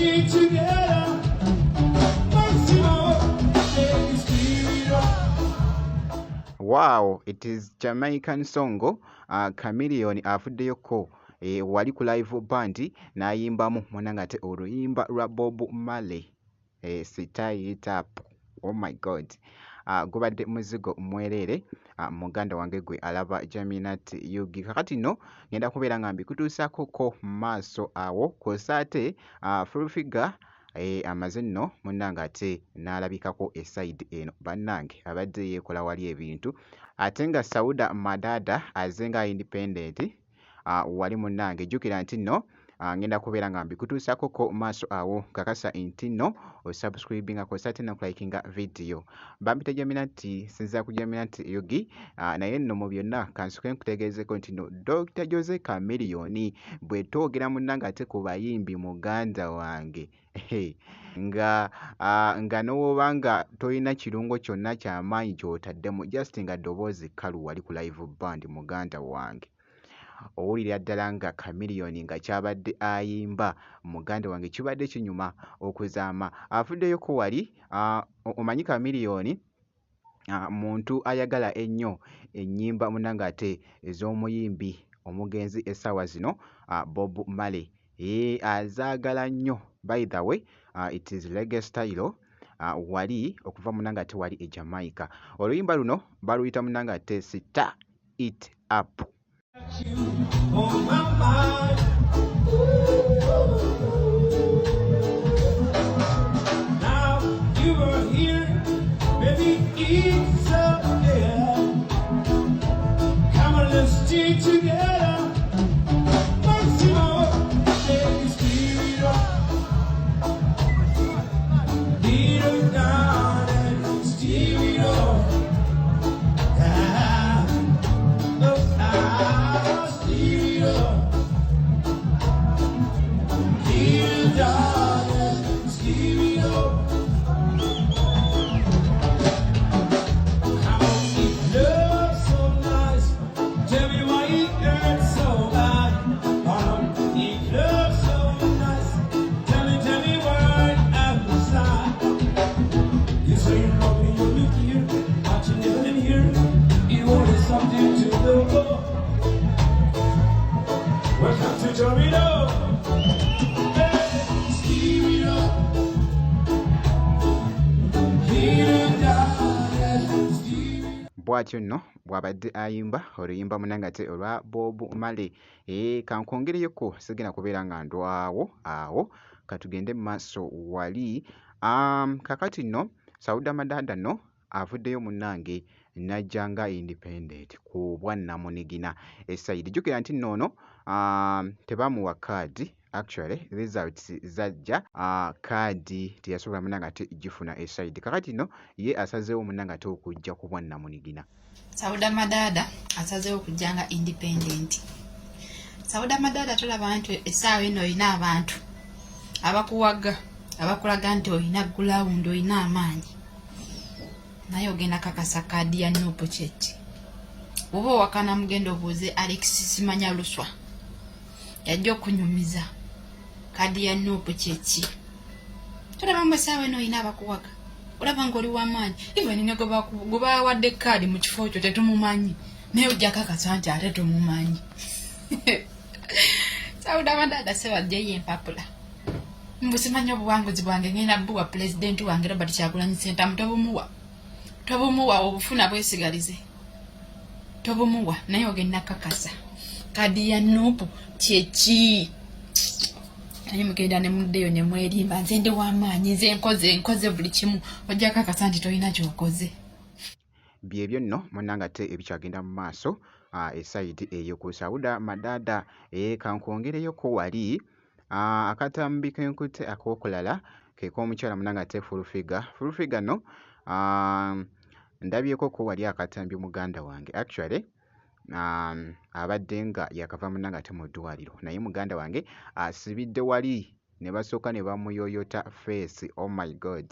stick together. Wow, it is Jamaican song. Chameleone avuddeyoko wali ku live band n'ayimbamu munanga ate oluyimba lwa Bob Marley Style It Up. Oh my god. Gubadde muzigo mwerere muganda wange gwe alaba Jaminat Yugi. Kakati no ngenda kubeera nga mbikutuusako ko maaso awo kw'ossa ate full figure amaze nno munnange ate n'alabikako esayidi eno bannange abadde yeekola wali ebintu ate nga Sauda Madada aze nga independent wali munnange jjukira nti nno ngenda kubeera nga mbikutuusako ko maaso awo kakasa nti nno osubscribinga kw'ossa ate n'okulayikinga video bampita Jaminati sinza ku Jaminati Yugi naye nno mu byonna kansuke nkutegeezeko nti nno Dr. Jose Chameleone bwe twogera munnange ate ku bayimbi muganda wange nga n'owoba nga tolina kirungo kyonna ky'amaanyi ky'otaddemu just nga ddoboozi kkalu wali ku live band muganda wange owulira ddala nga Chameleone nga kyabadde ayimba muganda wange kibadde kinyuma okuzaama avuddeyoko wali omanyi Chameleone muntu ayagala ennyo ennyimba munnange ate ez'omuyimbi omugenzi essaawa zino Bob Marley azaagala nnyo by the way it is reggae style wali okuva munnange ate wali e Jamaica oluyimba luno baluyita munnange ate Stir It Up. On my mind. Now you are here, baby, it's up there. Come on, let's stick together. Once more, baby, speed it up. Beat 'em down and steam it up. Bw'atyo nno bw'abadde ayimba oluyimba munnange ate olwa Bob Marley kankwongereyoko sigenda kubeera nga ndwawo awo katugende mu maaso wali kakati nno Sauda Madada nno avuddeyo munnange n'ajja nga independent ku bwannamunigina essayidi jjukira nti nno ono tebaamuwa kaadi actually results zajja kaadi teyasobola munnange ate gifuna essayidi kakati nno ye asazeewo munnange ate okujja ku bwannamunigina. Sauda Madada asazeewo okujja nga independent. Sauda Madada tulaba nti essaawa eno olina abantu abakuwaga abakulaga nti olina gulawundi olina amaanyi naye ogenda kakasa kaadi ya Nuupu kyeki oba owakana mugenda obuuze Alex Simanya Luswa yajja okunyumiza kaadi ya Nuupu kyeki tulaba mu essaawa eno olina abakuwaga olaba ng'oli w'amaanyi even ne gwebawadde kaadi mu kifo kyo tetumumanyi naye ojja kakasa nti ate tumumanyi. Sauda Madada sebajja yempapula mbusimanya obuwanguzi bwange ngenda buwa pulezidenti wange Robert Kyagulanyi Ssentamu tobumuwa obufuna bwesigalize tobumuwa naye ogenda kakasa kaadi ya Nuupu kyeki naye mugenda ne muddeyo ne mwerimba nze ndi w'amaanyi nze nkoze buli kimu ojja kakasa nti tolina kyokoze. Byebyo nno munnange ate ebikyagenda mu maaso esayidi eyo ku Sauda Madada kankwongereyoko wali akatambi kenkute ak'okulala ke k'omukyala munnange ate full figure no ndabyeko ko wali akatambi muganda wange actually abadde nga yakava munnange ate mu ddwaliro naye muganda wange asibidde wali ne basooka ne bamuyoyota face. Oh my god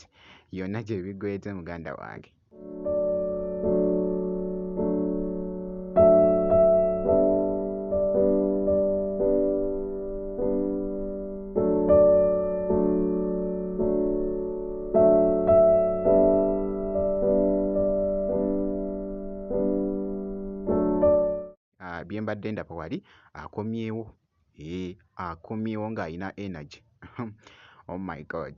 yonna gye bigweze muganda wange. bye mbadde ndaba wali akomyewo akomyewo ng'alina energy oh my god